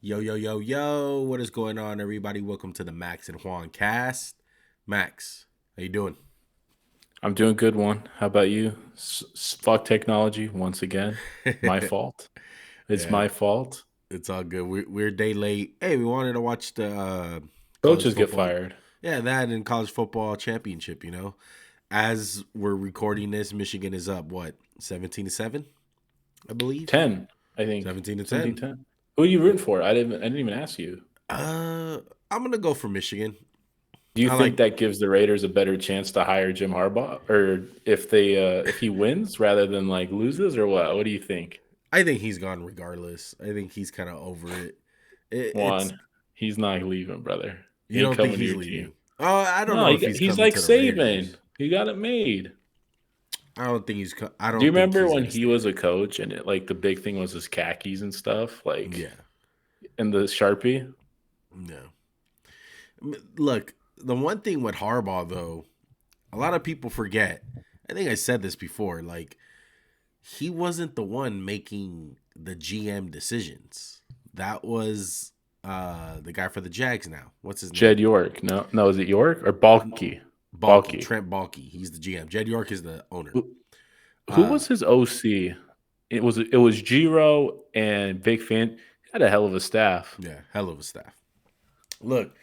Yo, yo, yo, yo. What is going on, everybody? Welcome to the Maxandjuancast. Max, how you doing? I'm doing good, one. How about you? Fuck technology once again. My fault. It's Yeah, my fault. it's all good. We're a day late. Hey, we wanted to watch the college Coaches get football. fired. Yeah, that and college football championship, As we're recording this, Michigan is up, what, 17-7, I believe? 10, I think. 17 to 17 10. 10. Who are you rooting for? I didn't even ask you. Uh, I'm going to go for Michigan. Do you I think like that gives the Raiders a better chance to hire Jim Harbaugh, or if he wins rather than like loses, or what? What do you think? I think he's gone regardless. I think he's kind of over it. It's One, he's not leaving, brother. You He ain't don't think coming to he's your team. leaving? Oh, I don't No, know if he's he's coming like to the Saban. Raiders. He got it made. I don't think he's. I Do you don't think remember he's when gonna he stay was a there. coach and like the big thing was his khakis and stuff, like Yeah, and the Sharpie? no. Look, the one thing with Harbaugh though, a lot of people forget. I think I said this before. Like he wasn't the one making the GM decisions. That was the guy for the Jags now. What's his Jed name? York. No, no, is it York or Uh, Balky? Balky, Balky. Trent Balky. He's the GM. Jed York is the owner. Who, who Uh, was his OC? It was Giro and Vic Fan. He had a hell of a staff. yeah, hell of a staff. Look,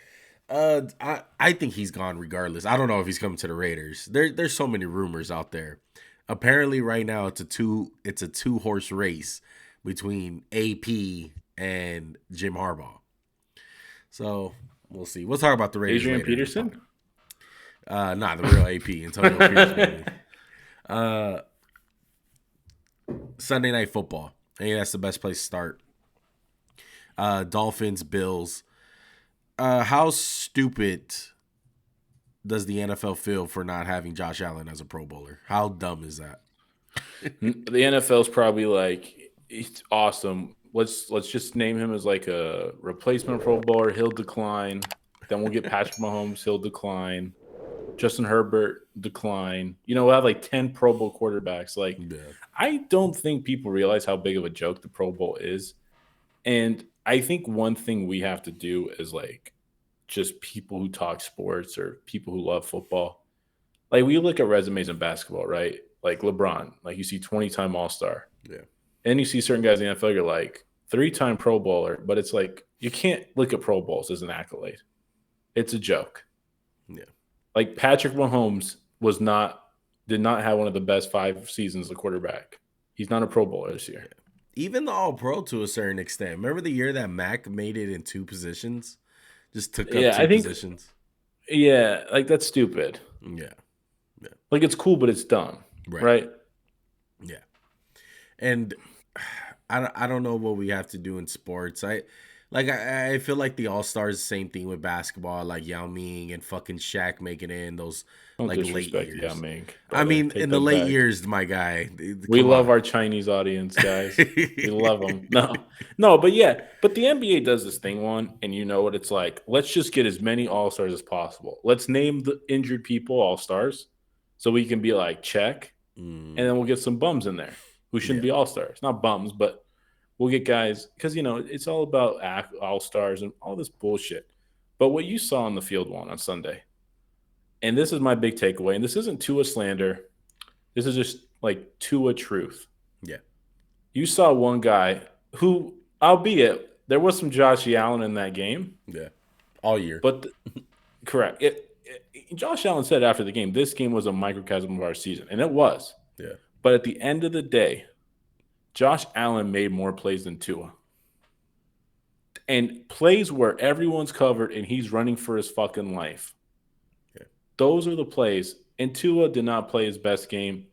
I think he's gone regardless. I don't know if he's coming to the Raiders. There's so many rumors out there. Apparently, right now it's a two horse race between AP and Jim Harbaugh. So we'll see. We'll talk about the Raiders Adrian later in the pod. Peterson. Not the real AP, Antonio Pierce, baby. Uh, Sunday Night Football. I think that's the best place to start. Dolphins, Bills. How stupid does the NFL feel for not having Josh Allen as a Pro Bowler? How dumb is that? The NFL's probably like, it's awesome. Let's just name him as like a replacement Pro Bowler. He'll decline. Then we'll get Patrick Mahomes. He'll decline. Justin Herbert decline. We'll have like 10 Pro Bowl quarterbacks. Like, Yeah, I don't think people realize how big of a joke the Pro Bowl is. And I think one thing we have to do is like just people who talk sports or people who love football. Like, we look at resumes in basketball, right? Like LeBron, like you see 20-time All Star. yeah, And you see certain guys in the NFL, you're like 3-time Pro Bowler, but it's like you can't look at Pro Bowls as an accolade. It's a joke. yeah. Like Patrick Mahomes did not have one of the best 5 seasons of quarterback. He's not a Pro Bowler this year. Even the All Pro to a certain extent. Remember the year that Mac made it in two positions? Just took up Yeah, two I think positions. like that's stupid. Yeah, yeah, Like it's cool, but it's dumb, right. right? Yeah, and I don't know what we have to do in sports. I feel like the All Stars, same thing with basketball, like Yao Ming and fucking Shaq making it in those Don't like late disrespect Yao years. Ming, I brother. mean, Take in the that late back. years, my guy, We come love on. our Chinese audience, guys. We love them. No, but yeah, but the NBA does this thing one, and you know what it's like. Let's just get as many All Stars as possible. Let's name the injured people All Stars, so we can be like check, and Mm, then we'll get some bums in there who shouldn't yeah, be All Stars. Not bums, but we'll get guys because it's all about All Stars and all this bullshit. But what you saw on the field one on Sunday, and this is my big takeaway, and this isn't Tua slander. This is just like Tua truth. yeah, You saw one guy who, albeit there was some Josh Allen in that game, yeah. All year. but correct. Josh Allen said after the game, this game was a microcosm of our season, and it was. Yeah, But at the end of the day, Josh Allen made more plays than Tua. And plays where everyone's covered and he's running for his fucking life. yeah. Those are the plays. And Tua did not play his best game.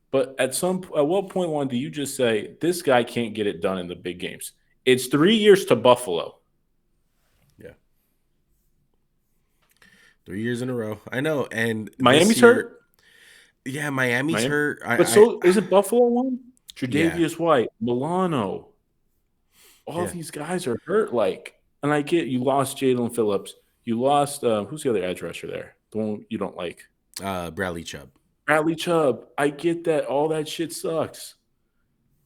But at what point, one, do you just say this guy can't get it done in the big games? It's 3 years to Buffalo. Yeah. 3 years in a row. I know. And this Miami's year, hurt. yeah, Miami's Miami, hurt. but so is it Buffalo one? Yeah, Tre'Davious White, Milano, all yeah. these guys are hurt. Like, and I get you lost Jalen Phillips. You lost who's the other edge rusher there? The one you don't like, Bradley Chubb. Bradley Chubb. I get that. All that shit sucks.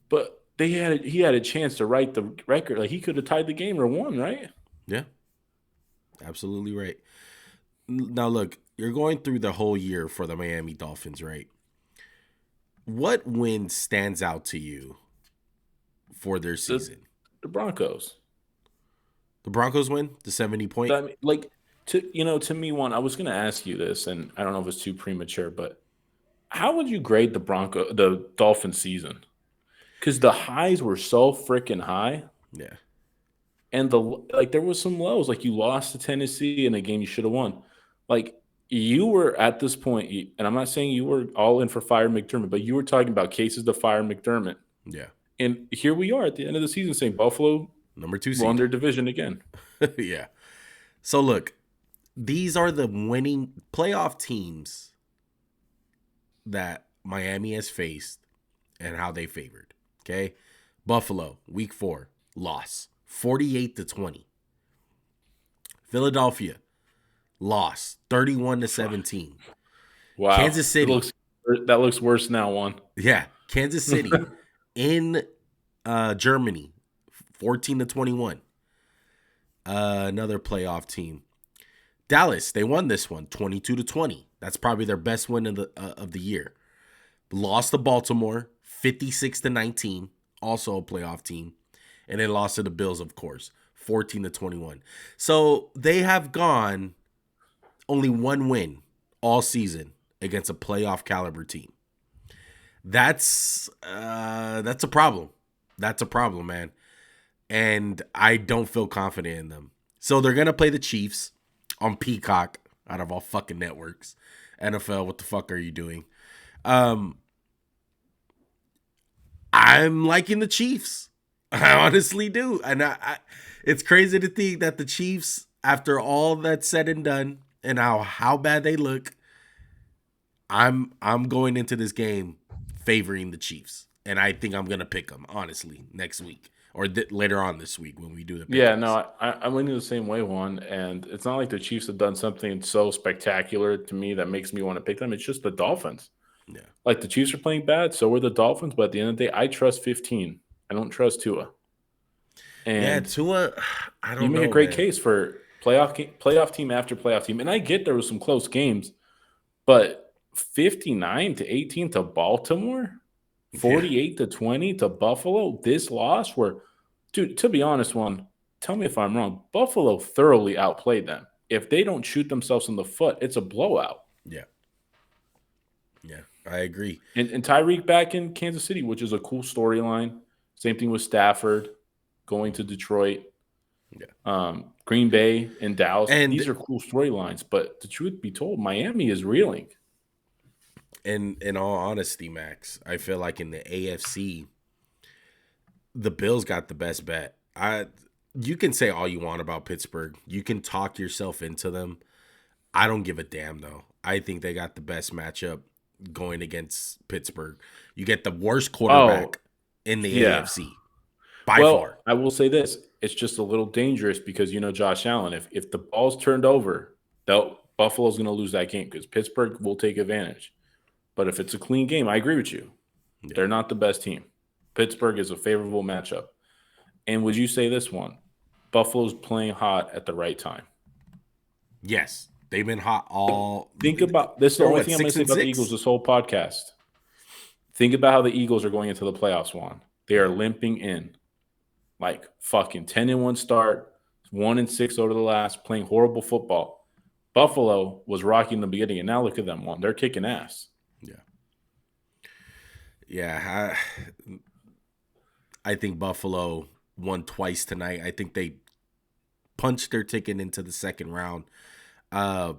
But he had a chance to write the record. Like he could have tied the game or won, right? Yeah, absolutely right. Now look, you're going through the whole year for the Miami Dolphins, right? What win stands out to you for their The season? the Broncos. The Broncos win the 70 point. I mean, like to me, one. I was going to ask you this, and I don't know if it's too premature, but how would you grade the Dolphin season? Because the highs were so freaking high, Yeah, and there was some lows. Like you lost to Tennessee in a game you should have won. Like you were at this point, and I'm not saying you were all in for fire McDermott, but you were talking about cases to fire McDermott. yeah. And here we are at the end of the season saying Buffalo Number 2 won seed. their division again. Yeah. So look, these are the winning playoff teams that Miami has faced and how they favored. Okay. Buffalo, week 4, loss 48-20. Philadelphia, loss 31-17. Wow, Kansas City, that looks worse now. One. yeah. Kansas City in Germany, 14-21. Another playoff team. Dallas, they won this one 22-20. That's probably their best win of the year. Lost to Baltimore 56-19, also a playoff team. And they lost to the Bills, of course, 14-21. So they have gone only one win all season against a playoff caliber team. That's a problem. That's a problem, man. And I don't feel confident in them. So they're gonna play the Chiefs on Peacock out of all fucking networks. NFL, what the fuck are you doing? I'm liking the Chiefs. I honestly do. And it's crazy to think that the Chiefs, after all that's said and done and how bad they look, I'm going into this game favoring the Chiefs. And I think I'm going to pick them, honestly, next week or later on this week when we do the Yeah, picks. no, I'm leaning the same way, one. And it's not like the Chiefs have done something so spectacular to me that makes me want to pick them. It's just the Dolphins. Yeah. Like the Chiefs are playing bad, so are the Dolphins. But at the end of the day, I trust 15. I don't trust Tua. Yeah, And Tua, I you don't make a know, great man. case for playoff team after playoff team. And I get there was some close games, but 59-18 to Baltimore, Yeah. 48-20 to Buffalo. This loss where, dude, to be honest, one, tell me if I'm wrong. Buffalo thoroughly outplayed them. If they don't shoot themselves in the foot, it's a blowout. Yeah. Yeah. I agree. And Tyreek back in Kansas City, which is a cool storyline. Same thing with Stafford going to Detroit, Yeah. Green Bay, and Dallas. And These are cool storylines. But the truth be told, Miami is reeling. in all honesty, Max, I feel like in the AFC, the Bills got the best bet. You can say all you want about Pittsburgh. You can talk yourself into them. I don't give a damn though. I think they got the best matchup going against Pittsburgh. You get the worst Oh, quarterback in the yeah. AFC by Well, far. I will say this. It's just a little dangerous because you know Josh Allen. If the ball's turned over, Buffalo's going to lose that game because Pittsburgh will take advantage. But if it's a clean game, I agree with you. Yeah. They're not the best team. Pittsburgh is a favorable matchup. And would you say this one? Buffalo's playing hot at the right time. Yes, they've been hot all. Think about this is the They're only what, thing I'm going to six say and about the Eagles six? this whole podcast. Think about how the Eagles are going into the playoffs, Juan. They are Yeah. limping in. Like fucking 10-1 start, 1-6 over the last, playing horrible football. Buffalo was rocking in the beginning, and now look at them, Juan. They're kicking ass. Yeah. Yeah. I think Buffalo won twice tonight. I think they punched their ticket into the second round. Uh,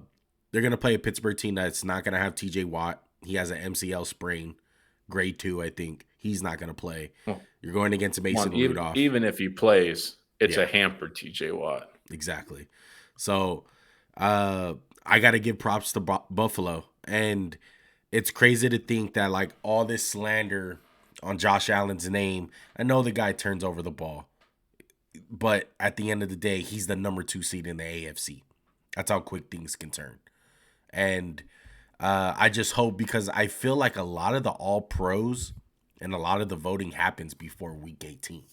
they're gonna play a Pittsburgh team that's not gonna have T.J. Watt. He has an MCL sprain, grade 2, I think. He's not gonna play. Well, You're going against Juan, Mason even, Rudolph. even if he plays, it's Yeah, a hampered TJ Watt. exactly. So, uh, I got to give props to Buffalo, and it's crazy to think that like all this slander on Josh Allen's name. I know the guy turns over the ball, but at the end of the day, he's the number 2 seed in the AFC. That's how quick things can turn. And I just hope, because I feel like a lot of the all pros And a lot of the voting happens before week 18.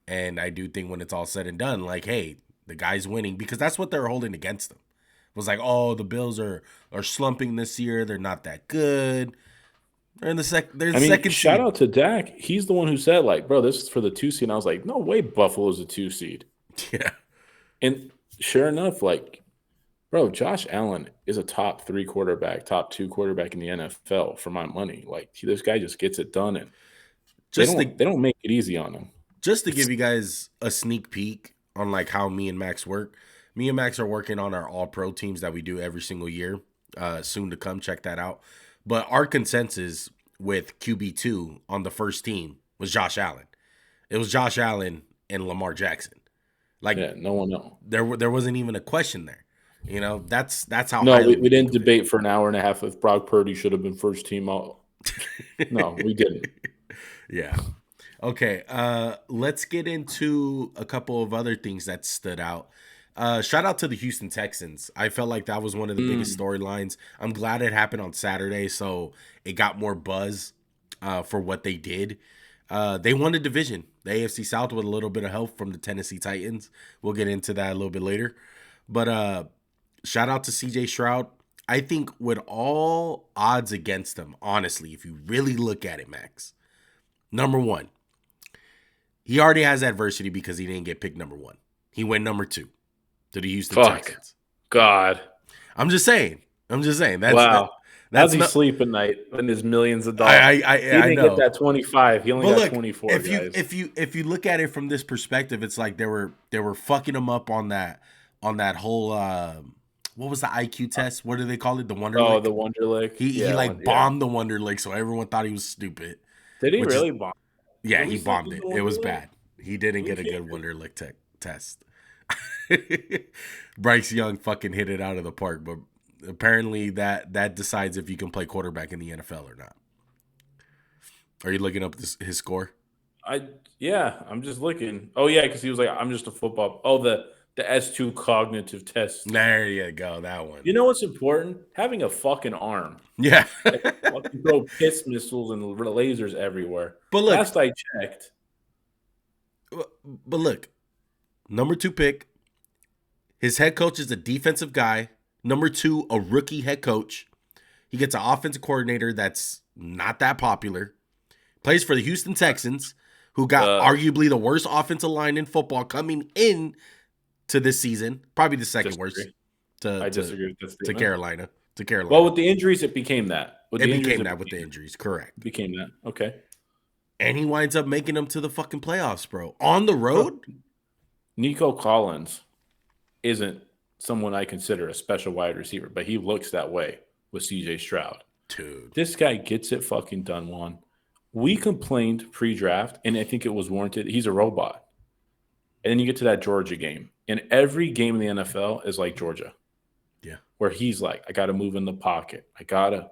And I do think when it's all said and done, like, hey, the guy's winning, because that's what they're holding against them. It was like, oh, the Bills are slumping this year. They're not that good. They're in the they're the second shout seed. out to Dak. He's the one who said, like, bro, this is for the 2 seed. And I was like, no way Buffalo's a 2 seed. Yeah. And sure enough, like, bro, Josh Allen is a top 3 quarterback, top 2 quarterback in the NFL for my money. Like, this guy just gets it done, and they don't make it easy on him. Just to give you guys a sneak peek on like how me and Max work. Me and Max are working on our all-pro teams that we do every single year. Soon to come, check that out. But our consensus with QB2 on the first team was Josh Allen. It was Josh Allen and Lamar Jackson. Like, yeah, no one knows. There wasn't even a question there. You know, that's how. No, we didn't debate for an hour and a half if Brock Purdy should have been first team out. No, we didn't. Yeah. Okay. Let's get into a couple of other things that stood out. Shout out to the Houston Texans. I felt like that was one of the biggest storylines. I'm glad it happened on Saturday, so it got more buzz for what they did. They won the division, the AFC South, with a little bit of help from the Tennessee Titans. We'll get into that a little bit later. But shout out to CJ Stroud. I think with all odds against him, honestly, if you really look at it, Max, number one, he already has adversity because he didn't get picked number 1. He went number 2 to the Houston Texans. God. I'm just saying. That's, wow. That's How's he sleep at night in his millions of dollars? He didn't get that 25. He only got 24. If you look at it from this perspective, it's like they were fucking him up on that whole what was the IQ test? What do they call it? The Wonderlic. Oh, the Wonderlic. He bombed the Wonderlic, so everyone thought he was stupid. Did he really bomb? Yeah, he bombed it. It was bad. He didn't get a good Wonderlic test. Bryce Young fucking hit it out of the park, but apparently that decides if you can play quarterback in the NFL or not. Are you looking up his score? I'm just looking. Oh yeah, because he was like, I'm just a football. Oh, the S2 cognitive test. There you go, that one. You know what's important? Having a fucking arm. Yeah. Fucking throw piss missiles and lasers everywhere. But look, last I checked. But look, number 2 pick. His head coach is a defensive guy. Number 2, a rookie head coach. He gets an offensive coordinator that's not that popular. Plays for the Houston Texans, who got arguably the worst offensive line in football coming in to this season. Probably the second worst. I disagree with this statement. To Carolina. Well, with the injuries, it became that. With the injuries, correct. It became that. Okay. And he winds up making them to the fucking playoffs, bro. On the road? Nico Collins isn't someone I consider a special wide receiver, but he looks that way with CJ Stroud. Dude. This guy gets it fucking done, Juan. We complained pre-draft, and I think it was warranted. He's a robot. And then you get to that Georgia game. And every game in the NFL is like Georgia. Yeah. Where he's like, I got to move in the pocket. I gotta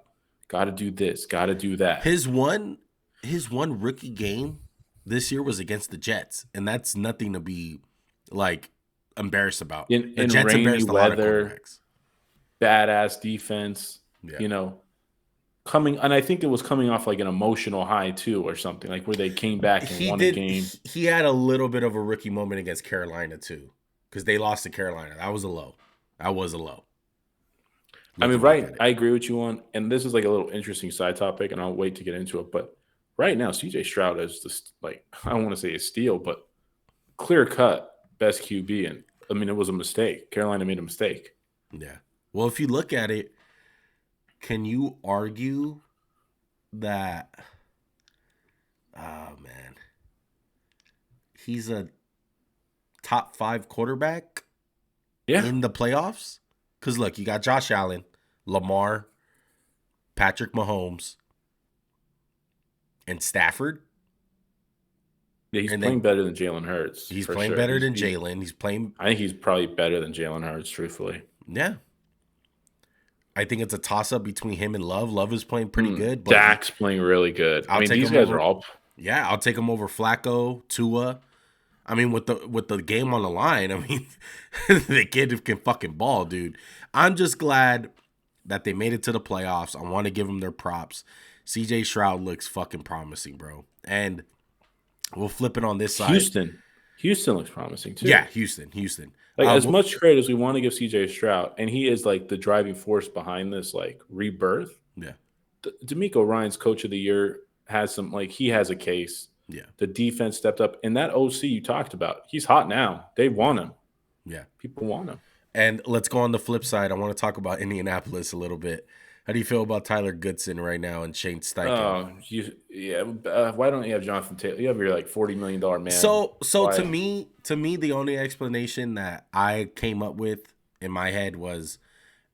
do this, got to do that. His one rookie game this year was against the Jets, and that's nothing to be like embarrassed about. In Jets rainy weather, badass defense, yeah. Coming, and I think it was coming off like an emotional high too, or something like where they came back and won a game. He had a little bit of a rookie moment against Carolina too, because they lost to Carolina. That was a low. I mean, right? I agree with you on, and this is like a little interesting side topic, and I'll wait to get into it. But right now, CJ Stroud is just like, I don't want to say a steal, but clear cut best QB. And I mean, it was a mistake. Carolina made a mistake. Yeah. Well, if you look at it, can you argue that, oh man, he's a top 5 quarterback in the playoffs? Because look, you got Josh Allen, Lamar, Patrick Mahomes, and Stafford. Yeah, he's playing better than Jalen Hurts. He's playing better than Jalen. I think he's probably better than Jalen Hurts, truthfully. Yeah. I think it's a toss-up between him and Love. Love is playing pretty good. But Dak's playing really good. I mean, these guys are all... Yeah, I'll take him over Flacco, Tua. I mean, with the game on the line, I mean, the kid can fucking ball, dude. I'm just glad that they made it to the playoffs. I want to give them their props. CJ Stroud looks fucking promising, bro. And we'll flip it on this side. Houston looks promising too. Yeah, Houston. Like as much credit as we want to give CJ Stroud, and he is like the driving force behind this like rebirth. Yeah. D'Amico Ryan's coach of the year has some like he has a case. Yeah. The defense stepped up, and that OC you talked about, he's hot now. They want him. Yeah. People want him. And let's go on the flip side. I want to talk about Indianapolis a little bit. How do you feel about Tyler Goodson right now and Shane Steichen? Why don't you have Jonathan Taylor? You have your like $40 million man. So to me, the only explanation that I came up with in my head was,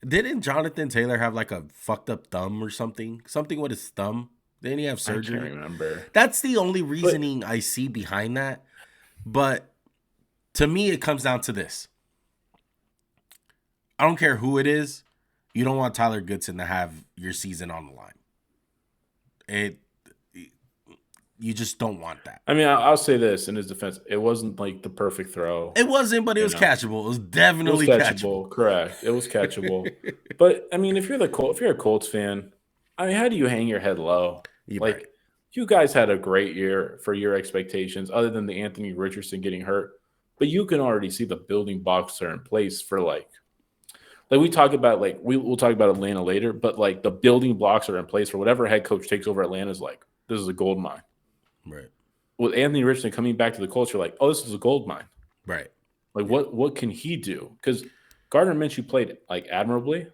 didn't Jonathan Taylor have like a fucked up thumb or something? Something with his thumb? Didn't he have surgery? I can't remember. That's the only reasoning I see behind that. But to me, it comes down to this. I don't care who it is. You don't want Tyler Goodson to have your season on the line. You just don't want that. I mean, I'll say this in his defense: it wasn't like the perfect throw. It wasn't, but it was catchable. It was definitely catchable. Correct. It was catchable. But I mean, if you're a Colts fan, I mean, how do you hang your head low? Right. You guys had a great year for your expectations, other than the Anthony Richardson getting hurt. But you can already see the building blocks are in place for like we talk about we'll talk about Atlanta later, but like the building blocks are in place for whatever head coach takes over Atlanta is like, this is a gold mine. Right. With Anthony Richardson coming back to the Colts, you're like, oh, this is a gold mine. Right. Like what can he do? Because Gardner Minshew played like admirably,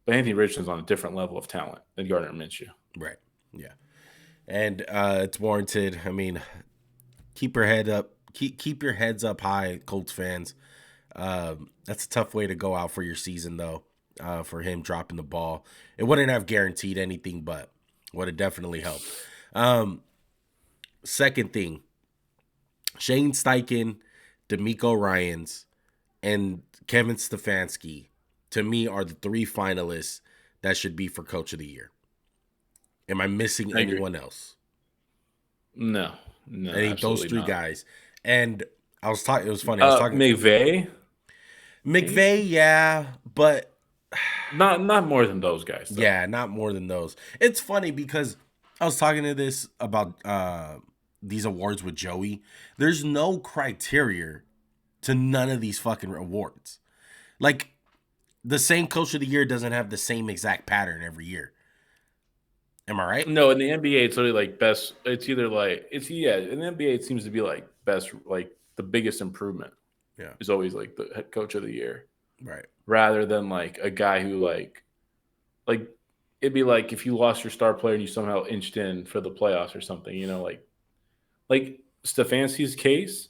but Anthony Richardson's on a different level of talent than Gardner Minshew. Right. Yeah. And it's warranted. I mean, keep your head up. Keep your heads up high, Colts fans. That's a tough way to go out for your season, though, for him dropping the ball. It wouldn't have guaranteed anything, but would have definitely helped. Second thing, Shane Steichen, D'Amico Ryans, and Kevin Stefanski, to me, are the three finalists that should be for Coach of the Year. Am I missing anyone else? No. I think those three guys. And I was talking. It was funny. I was talking. McVay, yeah, but not more than those guys. Though. Yeah, not more than those. It's funny because I was talking to this about these awards with Joey. There's no criteria to none of these fucking awards. Like, the same Coach of the Year doesn't have the same exact pattern every year. Am I right? No, in the NBA, it's really like best. It's either like in the NBA, it seems to be like best, like the biggest improvement. Yeah, is always like the head coach of the year, right? Rather than like a guy who like it'd be like if you lost your star player and you somehow inched in for the playoffs or something, you know, like Stefanski's case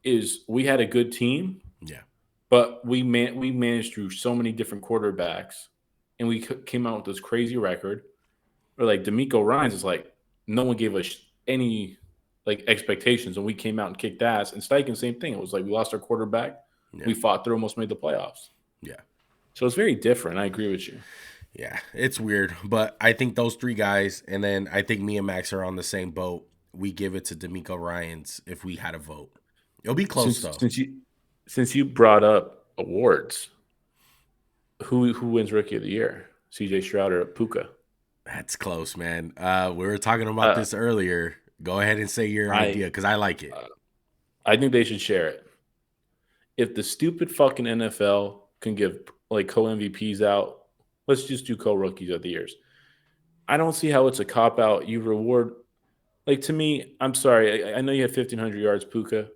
is we had a good team, yeah, but we managed through so many different quarterbacks, and we came out with this crazy record. Or like D'Amico Ryans is like no one gave us any like expectations, and we came out and kicked ass. And Steichen, same thing. It was like we lost our quarterback, we fought through, almost made the playoffs. Yeah, so it's very different. I agree with you. Yeah, it's weird, but I think those three guys, and then I think me and Max are on the same boat. We give it to D'Amico Ryans if we had a vote. It'll be close though. Since you brought up awards, who wins Rookie of the Year? CJ Stroud or Puka? That's close, man. We were talking about this earlier. Go ahead and say your idea because I like it. I think they should share it. If the stupid fucking NFL can give like co-MVPs out, let's just do co-rookies of the years. I don't see how it's a cop-out. You reward – like, to me, I'm sorry. I know you had 1,500 yards, Puka.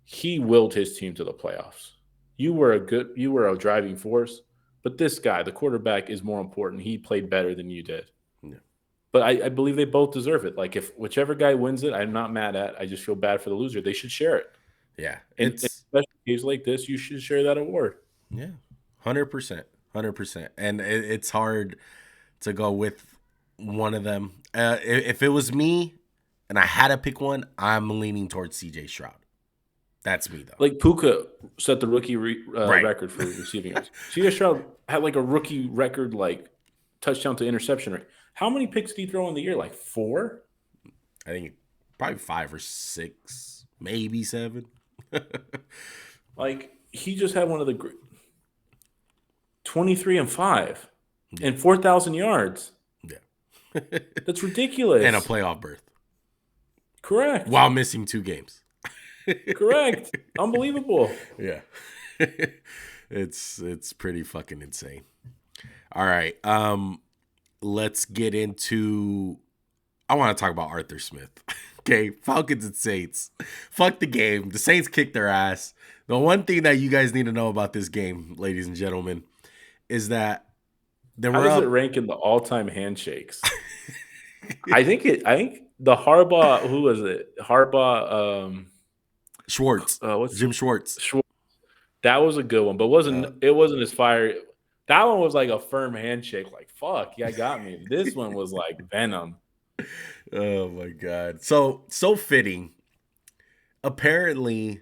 He willed his team to the playoffs. You were a driving force. But this guy, the quarterback, is more important. He played better than you did. Yeah. But I believe they both deserve it. Like, if whichever guy wins it, I'm not mad at. I just feel bad for the loser. They should share it. Yeah. And especially in cases like this, you should share that award. Yeah. 100%. 100%. And it's hard to go with one of them. If it was me and I had to pick one, I'm leaning towards CJ Stroud. That's me, though. Like Puka set the rookie record for receiving yards. CJ Stroud had like a rookie record, like touchdown to interception rate. How many picks did he throw in the year? Like 4? I think probably 5 or 6, maybe 7. Like he just had one of the 23 and 5 and 4,000 yards. Yeah. That's ridiculous. And a playoff berth Correct. while missing 2 games. Correct. Unbelievable. Yeah. It's pretty fucking insane. All right. Let's get into I want to talk about Arthur Smith. Okay, Falcons and Saints. Fuck the game. The Saints kicked their ass. The one thing that you guys need to know about this game, ladies and gentlemen, is that How does it rank in the all-time handshakes? I think the Harbaugh, who was it? Harbaugh Schwartz. Jim Schwartz. That was a good one, but it wasn't as fire. That one was like a firm handshake, like fuck, yeah, got me. This one was like venom. Oh my god. So fitting. Apparently,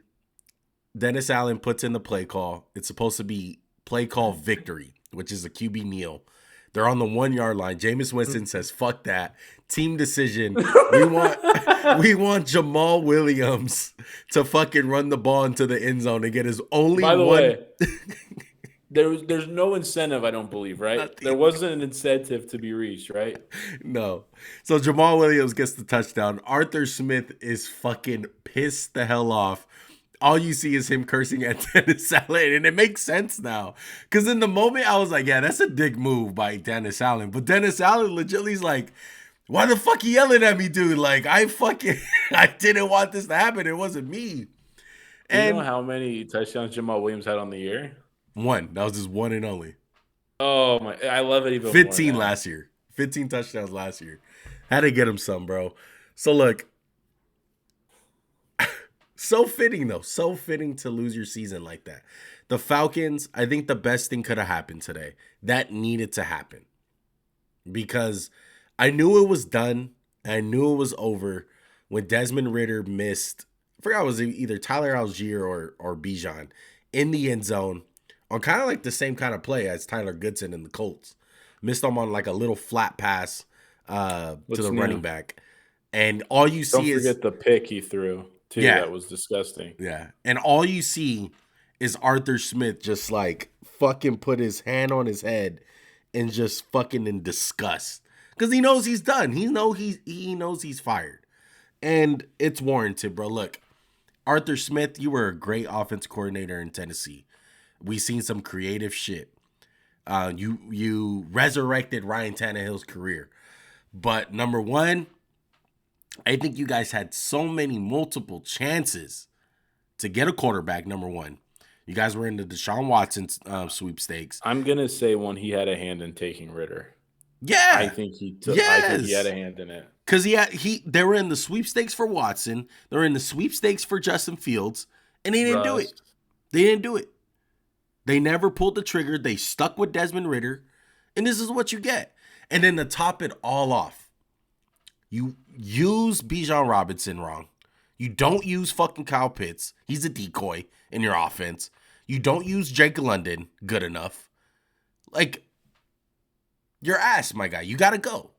Dennis Allen puts in the play call. It's supposed to be play call victory, which is a QB kneel. They're on the 1-yard line. Jameis Winston says, "Fuck that. Team decision. We want Jamal Williams to fucking run the ball into the end zone and get his only By the one." way, there's no incentive, I don't believe, right? There wasn't an incentive to be reached, right? No. So Jamal Williams gets the touchdown. Arthur Smith is fucking pissed the hell off. All you see is him cursing at Dennis Allen, and it makes sense now. Because in the moment, I was like, yeah, that's a dick move by Dennis Allen. But Dennis Allen legitimately's like, why the fuck you yelling at me, dude? Like, I didn't want this to happen. It wasn't me. Do you know how many touchdowns Jamal Williams had on the year? 1. That was his one and only. Oh, my. I love it even 15 more last year. 15 touchdowns last year. Had to get him some, bro. So, look. So fitting, though. So fitting to lose your season like that. The Falcons, I think the best thing could have happened today. That needed to happen. Because I knew it was done. I knew it was over when Desmond Ridder missed. I forgot it was either Tyler Algier or Bijan in the end zone on kind of like the same kind of play as Tyler Goodson and the Colts. Missed him on like a little flat pass to the running back. And all you see is... Don't forget the pick he threw. Too, yeah, that was disgusting. Yeah. And all you see is Arthur Smith just like fucking put his hand on his head and just fucking in disgust. Because he knows he's done. He knows he's fired. And it's warranted, bro. Look, Arthur Smith, you were a great offense coordinator in Tennessee. We seen some creative shit. You resurrected Ryan Tannehill's career. But number one, I think you guys had so many multiple chances to get a quarterback, number one. You guys were in the Deshaun Watson sweepstakes. I'm going to say one, he had a hand in taking Ridder. Yeah. I think he had a hand in it. Because they were in the sweepstakes for Watson. They were in the sweepstakes for Justin Fields. And they didn't do it. They didn't do it. They never pulled the trigger. They stuck with Desmond Ridder. And this is what you get. And then to top it all off, you use Bijan Robinson wrong. You don't use fucking Kyle Pitts. He's a decoy in your offense. You don't use Jake London good enough. Like, your ass, my guy. You got to go.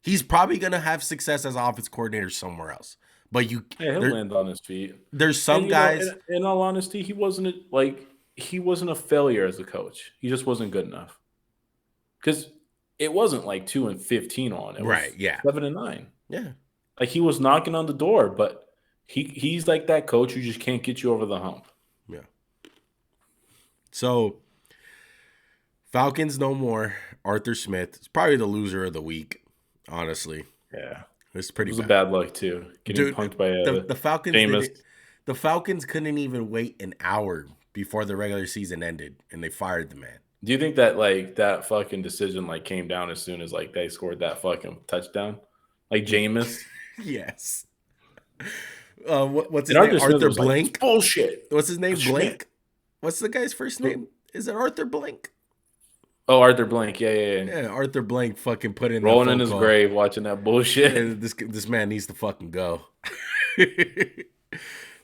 He's probably going to have success as offense coordinator somewhere else. But he'll land on his feet. There's some guys. In all honesty, he wasn't a failure as a coach. He just wasn't good enough. Because it wasn't like 2-15 on it. Right, yeah. 7-9. Yeah. Like he was knocking on the door, but he's like that coach who just can't get you over the hump. Yeah. So Falcons no more. Arthur Smith is probably the loser of the week, honestly. Yeah. It's pretty bad. It was a bad luck too. Getting punked by the Falcons. The Falcons couldn't even wait an hour before the regular season ended, and they fired the man. Do you think that like that fucking decision like came down as soon as like they scored that fucking touchdown? Like Jameis? Yes. What's his name? Arthur Blank? Like, bullshit. What's his name? Blank? What's the guy's first name? Is it Arthur Blank? Oh, Arthur Blank. Yeah. Yeah, Arthur Blank fucking put in rolling in his grave watching that bullshit. And this man needs to fucking go.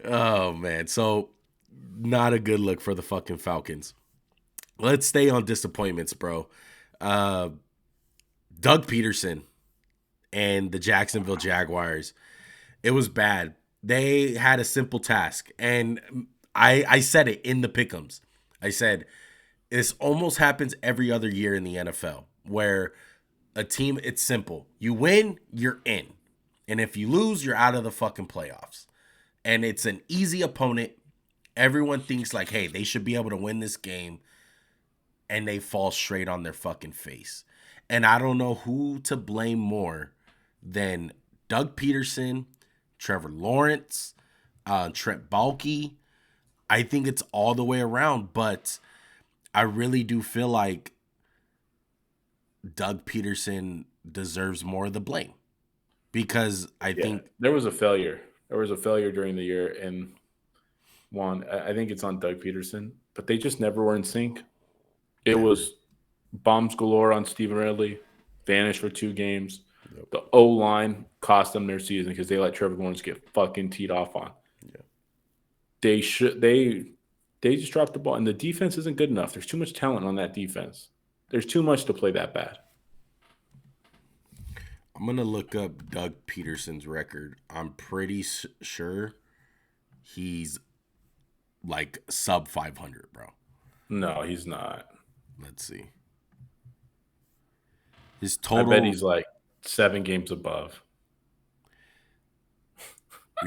Oh, man. So, not a good look for the fucking Falcons. Let's stay on disappointments, bro. Doug Peterson and the Jacksonville Jaguars. It was bad. They had a simple task. And I said it in the pick'ems. I said, this almost happens every other year in the NFL, where A team, it's simple. You win, you're in. And if you lose, you're out of the fucking playoffs. And it's an easy opponent. Everyone thinks like, hey, they should be able to win this game. And they fall straight on their fucking face. And I don't know who to blame more than Doug Peterson, Trevor Lawrence, Trent Baalke. I think it's all the way around, but I really do feel like Doug Peterson deserves more of the blame because I think there was a failure. There was a failure during the year, and I think it's on Doug Peterson, but they just never were in sync. It was bombs galore on Stephen Ridley, vanished for 2 games. Yep. The O-line cost them their season because they let Trevor Lawrence get fucking teed off on. Yeah. They just dropped the ball, and the defense isn't good enough. There's too much talent on that defense. There's too much to play that bad. I'm going to look up Doug Peterson's record. I'm pretty sure he's like sub 500, bro. No, he's not. Let's see. His total. I bet he's like 7 games above.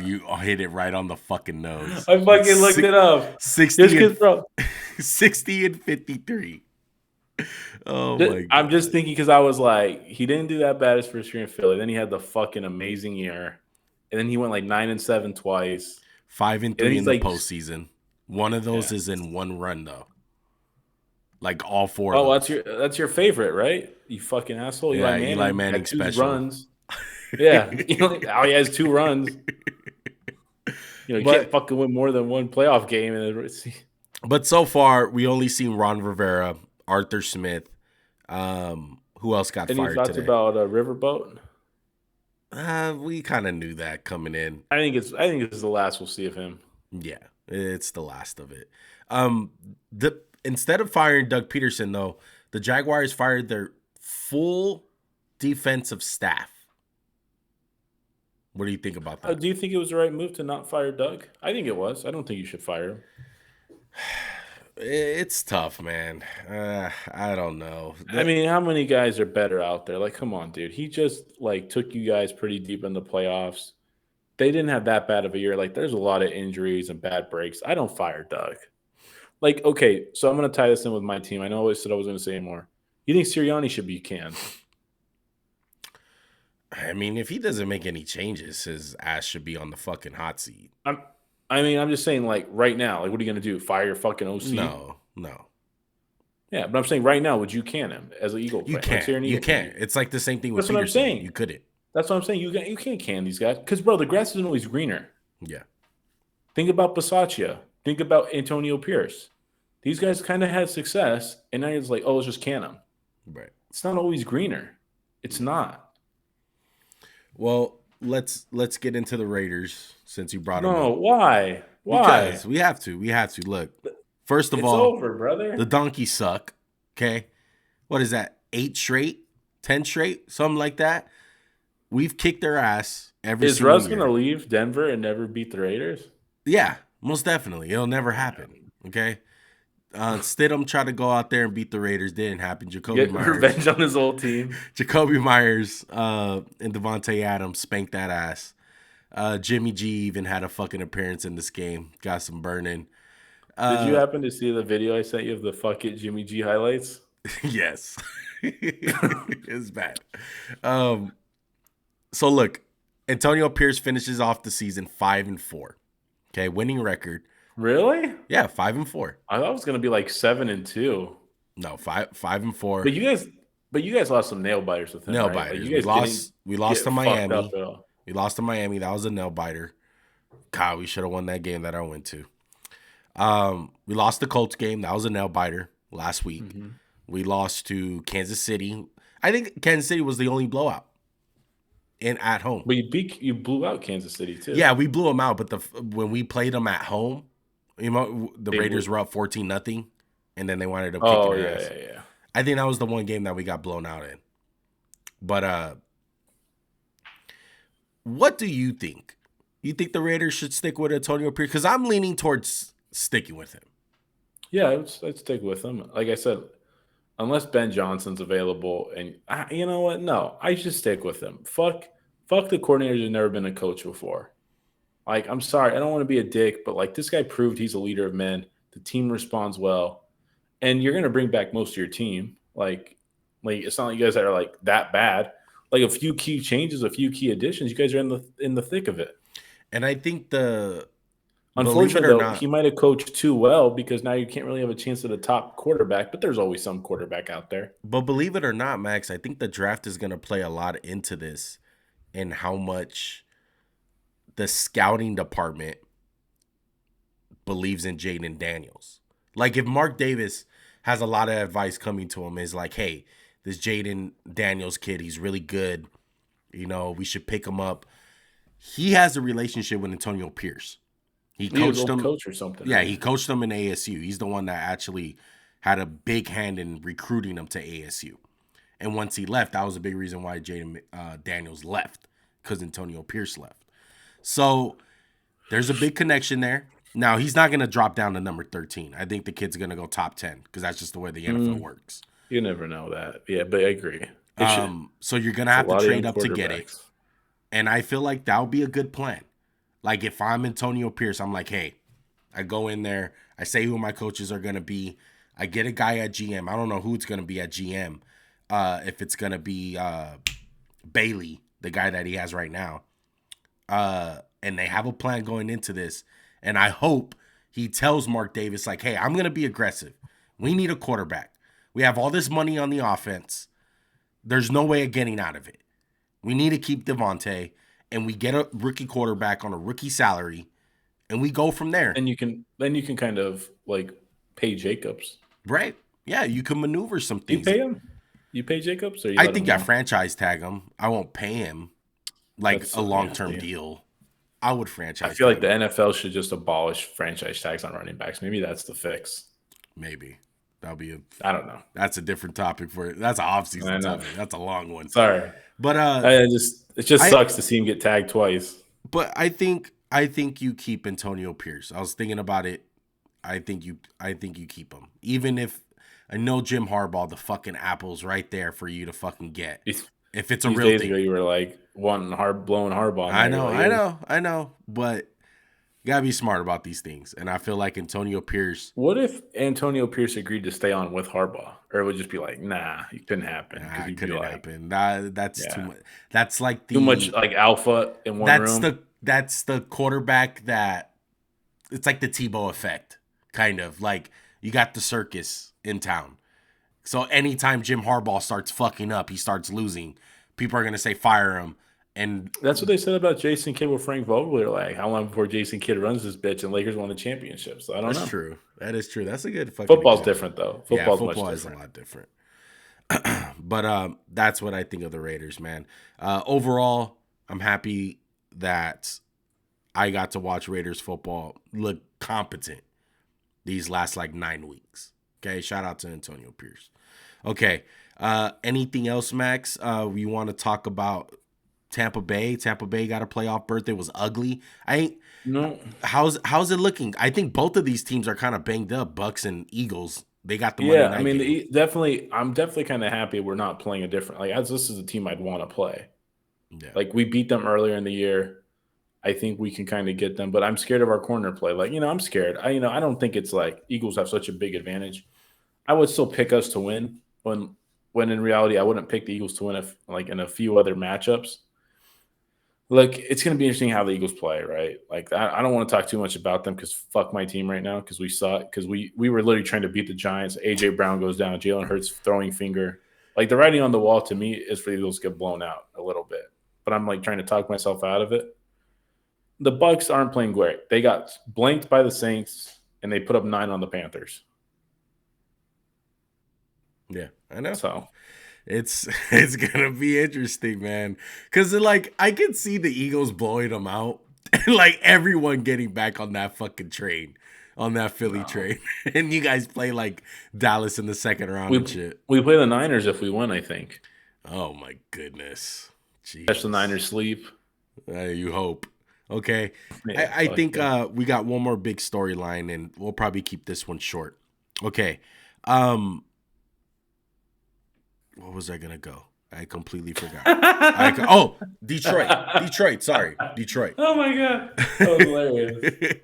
You hit it right on the fucking nose. I fucking looked it up. 60 and 53. Oh my God. I'm just thinking because I was like, he didn't do that bad his first year in Philly. Then he had the fucking amazing year. And then he went like 9-7 twice. 5-3 in the postseason. One of those is in one run though. Like all 4 of those. That's your favorite, right? You fucking asshole. Yeah, Eli Manning special. Runs. Yeah. He has 2 runs. You can't fucking win more than 1 playoff game. But so far, we only seen Ron Rivera, Arthur Smith. Who else got fired today? Any thoughts about Riverboat? We kind of knew that coming in. I think it's the last we'll see of him. Yeah, it's the last of it. Instead of firing Doug Peterson, though, the Jaguars fired their full defensive staff. What do you think about that? Do you think it was the right move to not fire Doug? I think it was. I don't think you should fire him. It's tough, man. I don't know. I mean, how many guys are better out there? Like, come on, dude. He just took you guys pretty deep in the playoffs. They didn't have that bad of a year. Like, there's a lot of injuries and bad breaks. I don't fire Doug. Like, okay, so I'm going to tie this in with my team. I know I said I was going to say more. You think Sirianni should be canned? I mean, if he doesn't make any changes, his ass should be on the fucking hot seat. I'm just saying, like, right now, like, what are you going to do? Fire your fucking OC? No. Yeah, but I'm saying right now, would you can him as an Eagle fan? You can't. It's like the same thing with Peterson. That's what I'm saying. You couldn't. That's what I'm saying. You can't can these guys. Because, bro, the grass isn't always greener. Yeah. Think about Bisaccia. Think about Antonio Pierce. These guys kind of had success, and now it's like, oh, let's just can them. Right. It's not always greener. It's not. Well, let's get into the Raiders since you brought them up. No, why? Because we have to. Look, first of all, it's over, brother. The Donkeys suck. Okay, what is that? 8 straight, 10 straight, something like that. We've kicked their ass every. Is Russ gonna leave Denver and never beat the Raiders? Yeah, most definitely. It'll never happen. Okay. Stidham tried to go out there and beat the Raiders. Didn't happen. Jacoby Myers revenge on his old team. Jacoby Myers and Devontae Adams spanked that ass. Jimmy G even had a fucking appearance in this game. Got some burning. Did you happen to see the video I sent you of the fuck it Jimmy G highlights? Yes. It's bad. So look, Antonio Pierce finishes off the season 5-4. Okay, winning record. Really? Yeah, 5-4. I thought it was gonna be like 7-2. No, 5-4. But you guys lost some nail biters with him. Nail right? biters. Like we lost to Miami. We lost to Miami. That was a nail biter. God, we should have won that game that I went to. We lost the Colts game. That was a nail biter last week. Mm-hmm. We lost to Kansas City. I think Kansas City was the only blowout at home. But you blew out Kansas City too. Yeah, we blew them out. But when we played them at home, the Raiders were up 14-0, and then they wanted to kick their ass. Yeah. I think that was the one game that we got blown out in. But what do you think? You think the Raiders should stick with Antonio Pierce? Because I'm leaning towards sticking with him. Yeah, I'd stick with him. Like I said, unless Ben Johnson's available, and you know what? No, I should stick with him. Fuck the coordinators who've never been a coach before. Like, I'm sorry, I don't want to be a dick, but like this guy proved he's a leader of men. The team responds well, and you're gonna bring back most of your team. Like it's not like you guys are like that bad. Like a few key changes, a few key additions, you guys are in the thick of it. And I think believe it Unfortunately, or though, not, he might have coached too well because now you can't really have a chance at a top quarterback. But there's always some quarterback out there. Max, I think the draft is going to play a lot into this and how much the scouting department believes in Jaden Daniels. Like if Mark Davis has a lot of advice coming to him is like, hey, this Jaden Daniels kid, he's really good. You know, we should pick him up. He has a relationship with Antonio Pierce. He He was coached old him. coach or something, Yeah, right? he coached him in ASU. He's the one that actually had a big hand in recruiting him to ASU. And once he left, that was a big reason why Jaden Daniels left, because Antonio Pierce left. So there's a big connection there. Now, he's not going to drop down to number 13. I think the kid's going to go top 10 because that's just the way the NFL works. You never know that. Yeah, but I agree. It should. So you're going to It's a have to lot of young trade up to get it. quarterbacks. And I feel like that would be a good plan. Like if I'm Antonio Pierce, I'm like, hey, I go in there, I say who my coaches are going to be. I get a guy at GM. I don't know who it's going to be at GM. If it's going to be Bailey, the guy that he has right now. And they have a plan going into this. And I hope he tells Mark Davis, like, hey, I'm going to be aggressive. We need a quarterback. We have all this money on the offense. There's no way of getting out of it. We need to keep Devontae, and we get a rookie quarterback on a rookie salary, and we go from there. And you can kind of like pay Jacobs. Right? Yeah, you can maneuver some You things. pay him? You pay Jacobs, or you I let think him I go? franchise tag him. I won't pay him like That's a long-term yeah. deal. I would I franchise feel like tag the him. NFL should just abolish franchise tags on running backs. Maybe that's the fix. Maybe. I don't know. That's a different topic that's an off-season I know. topic. That's a long one. Sorry. But It just I sucks to see him get tagged twice. but I think you keep Antonio Pierce. I was thinking about it. I think you keep him. Even if I know Jim Harbaugh, the fucking apple's right there for you to fucking get. These, If it's a these real days thing. ago, you were like blowing Harbaugh. Now I you're know, like, I know. But you gotta be smart about these things. And I feel like Antonio Pierce, what if Antonio Pierce agreed to stay on with Harbaugh, or it would just be like, nah, it couldn't happen because it you'd be couldn't like, happen. That's too yeah, much. That's like too much like alpha in one room. that's the quarterback that it's like the Tebow effect, kind of. Like you got the circus in town. So anytime Jim Harbaugh starts fucking up, he starts losing, people are gonna say fire him. And That's what they said about Jason Kidd with Frank Vogel. They're like, how long before Jason Kidd runs this bitch and Lakers won the championship? So I don't that's know. true. That is true. That's a good fucking Football's example. different though. Yeah, Football's much football is a different. lot different. But that's what I think of the Raiders, man. Overall, I'm happy that I got to watch Raiders football look competent these last like 9 weeks. Okay, shout out to Antonio Pierce. Okay, anything else, Max? We want to talk about Tampa Bay. Tampa Bay got a playoff berth. It was ugly. No, How's it looking? I think both of these teams are kind of banged up. Bucks and Eagles. They got the Monday yeah, I night mean, game. I'm definitely kind of happy we're not playing a different. Like, as this is a team I'd want to play. Yeah. Like, we beat them earlier in the year. I think we can kind of get them, but I'm scared of our corner play. Like, I'm scared. I don't think it's like Eagles have such a big advantage. I would still pick us to win when in reality I wouldn't pick the Eagles to win if like in a few other matchups. Look, it's going to be interesting how the Eagles play, right? Like, I don't want to talk too much about them because fuck my team right now because we saw it because we were literally trying to beat the Giants. AJ Brown goes down, Jalen Hurts throwing finger. Like the writing on the wall to me is for the Eagles to get blown out a little bit, but I'm like trying to talk myself out of it. The Bucks aren't playing great. They got blanked by the Saints and they put up 9 on the Panthers. Yeah, I know. So It's gonna be interesting, man. Cause like I can see the Eagles blowing them out, and like everyone getting back on that fucking train, on that Philly train, and you guys play like Dallas in the second round and shit. we play the Niners if we win, I think. Oh my goodness, Catch the Jesus. Niners sleep. You hope. Okay, Yeah, I fuck think yeah. we got one more big storyline, and we'll probably keep this one short. Okay, um, What was I gonna go? I completely forgot. Detroit. Sorry, Detroit. Oh my god, that was hilarious.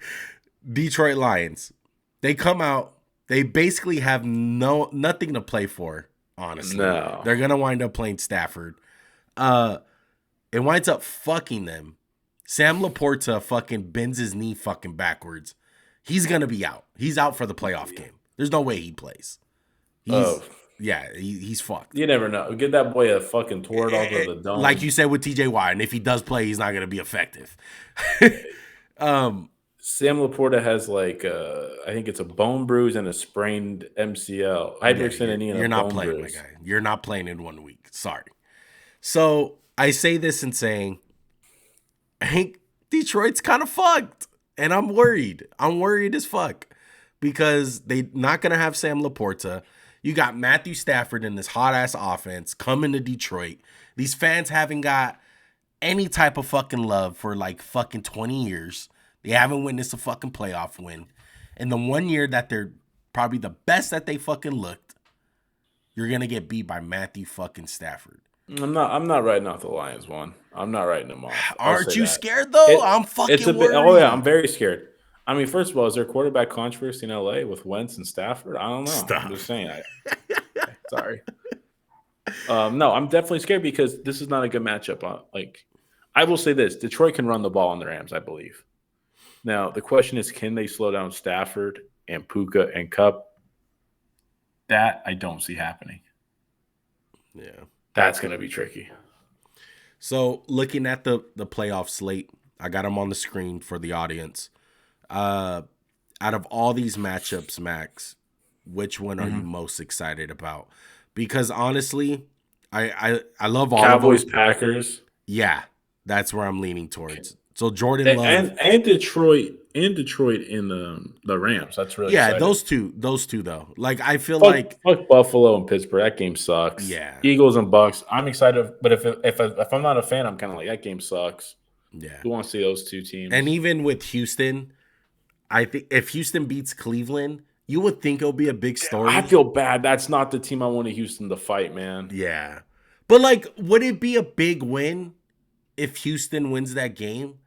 Detroit Lions. They come out. They basically have nothing to play for. Honestly, No. they're gonna wind up playing Stafford. It winds up fucking them. Sam Laporta fucking bends his knee fucking backwards. He's gonna be out. He's out for the playoff game. There's no way he plays. He's fucked. You never know. Give that boy a fucking tour all to the dome. Like you said with TJ Watt, and if he does play, he's not gonna be effective. Sam Laporta has I think it's a bone bruise and a sprained MCL. Hyperextended knee and you're a not bone playing, bruise. my guy. You're not playing in 1 week. Sorry. So I say this in saying, I think Detroit's kind of fucked, and I'm worried. I'm worried as fuck because they're not gonna have Sam Laporta. You got Matthew Stafford in this hot ass offense coming to Detroit. These fans haven't got any type of fucking love for like fucking 20 years. They haven't witnessed a fucking playoff win. And the 1 year that they're probably the best that they fucking looked, you're gonna get beat by Matthew fucking Stafford. I'm not writing off the Lions one. I'm not writing them off. Aren't you scared though? I'm fucking worried. Oh yeah, I'm very scared. I mean, first of all, is there quarterback controversy in LA with Wentz and Stafford? I don't know. Stop. I'm just saying. Sorry. No, I'm definitely scared because this is not a good matchup. I will say this: Detroit can run the ball on the Rams, I believe. Now the question is, can they slow down Stafford and Puka and Cup? That I don't see happening. Yeah, that's going to be tricky. So looking at the playoff slate, I got them on the screen for the audience. Out of all these matchups, Max, which one are you most excited about? Because honestly, I love all Cowboys, of them. Packers. Yeah, that's where I'm leaning towards. So Jordan Love and Detroit in the Rams. That's really exciting. those two though. Like I feel fuck Buffalo and Pittsburgh. That game sucks. Yeah, Eagles and Bucks. I'm excited, but if I'm not a fan, I'm kind of like that game sucks. Yeah, who wants to see those two teams? And even with Houston, I think if Houston beats Cleveland, you would think it'll be a big story. I feel bad. That's not the team I wanted Houston to fight, man. Yeah, but like, would it be a big win if Houston wins that game?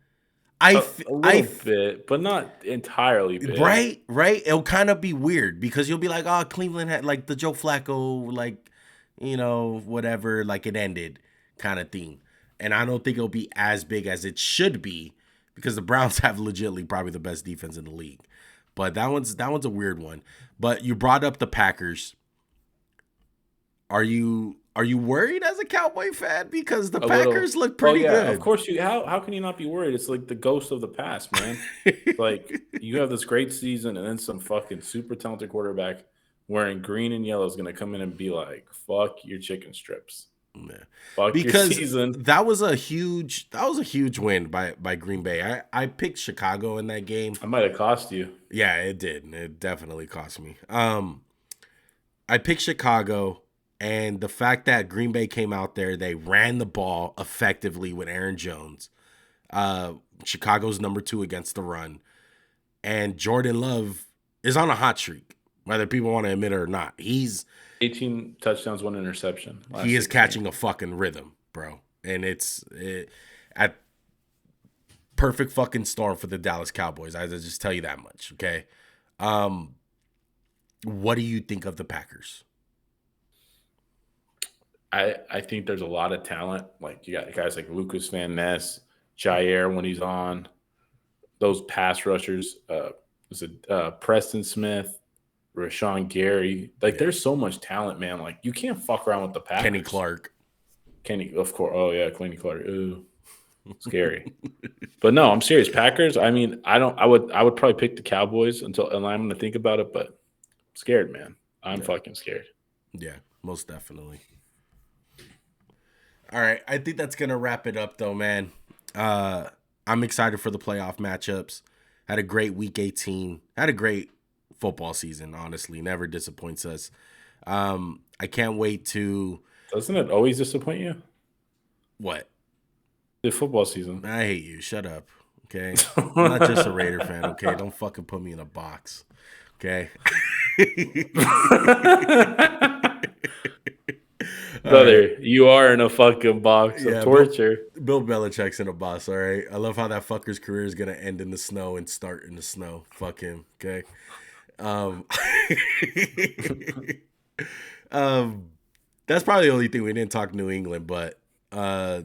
A little bit, but not entirely big. Right. It'll kind of be weird because you'll be like, oh, Cleveland had like the Joe Flacco, like, whatever, like it ended kind of thing. And I don't think it'll be as big as it should be because the Browns have legitimately probably the best defense in the league. But that one's a weird one. But you brought up the Packers. Are you worried as a Cowboy fan because the Packers look pretty good? Of course you. How can you not be worried? It's like the ghost of the past, man. Like you have this great season and then some fucking super talented quarterback wearing green and yellow is going to come in and be like, "Fuck your chicken strips." Yeah. Fuck because your season. That was a huge win by Green Bay. I picked Chicago in that game. I might have cost you. Yeah, it did. It definitely cost me. I picked Chicago. And the fact that Green Bay came out there, they ran the ball effectively with Aaron Jones. Chicago's number 2 against the run. And Jordan Love is on a hot streak, whether people want to admit it or not. He's 18 touchdowns, 1 interception. He is catching a fucking rhythm, bro. And it's at perfect fucking storm for the Dallas Cowboys. I just tell you that much, okay? What do you think of the Packers? I think there's a lot of talent. Like you got guys like Lucas Van Ness, Jair when he's on. Those pass rushers, Preston Smith, Rashawn Gary. Like there's so much talent, man. Like you can't fuck around with the Packers. Kenny, of course. Oh yeah, Kenny Clark. Ooh, scary. But no, I'm serious. Packers. I mean, I would probably pick the Cowboys and I'm going to think about it. But I'm scared, man. I'm fucking scared. Yeah, most definitely. All right, I think that's going to wrap it up, though, man. I'm excited for the playoff matchups. Had a great Week 18. Had a great football season, honestly. Never disappoints us. I can't wait to... Doesn't it always disappoint you? What? The football season. I hate you. Shut up, okay? I'm not just a Raider fan, okay? Don't fucking put me in a box, okay? All right. Brother, you are in a fucking box of Yeah, torture. Bill Belichick's in a boss. All right. I love how that fucker's career is gonna end in the snow and start in the snow. Fuck him. Okay. Um, um, that's probably the only thing we didn't talk New England, but there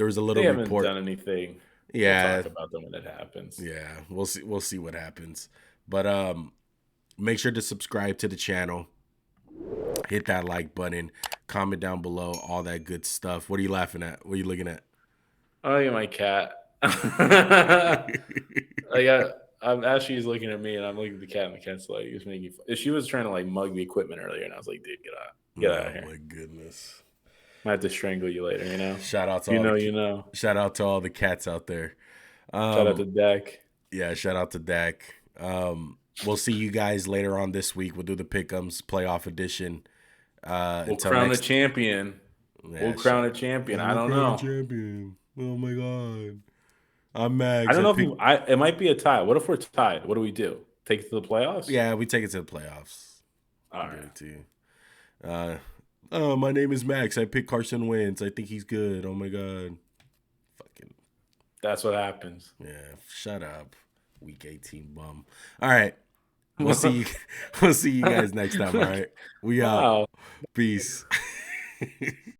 was a little They haven't report. done anything. We'll Yeah, talk about them when it happens. yeah, we'll see. We'll see what happens. But make sure to subscribe to the channel. Hit that like button. Comment down below. All that good stuff. What are you laughing at? What are you looking at? Oh, look at my cat. I'm as she's looking at me, and I'm looking at the cat, and the cat's like, "It's making." She was trying to like mug the equipment earlier, and I was like, "Dude, get out Oh of here! my goodness. I have to strangle you later." You know. Shout out to You all know. the You know. shout out to all the cats out there. Shout out to Dak. Yeah, shout out to Dak. We'll see you guys later on this week. We'll do the pick'ems playoff edition. We'll Until crown a next. champion. Yeah, We'll crown a champion. I we'll don't crown a know. champion. Oh my god. I'm I Max. don't know if it might be a tie. What if we're tied? What do we do? Take it to the playoffs? Yeah, we take it to the playoffs. All I'll give right. it to you. Oh, my name is Max. I pick Carson Wentz. I think he's good. Oh my god. Fucking That's what happens. yeah. Shut up. Week 18 bum. All right. We'll see you. We'll see you guys next time. All right. We out. Wow. Peace.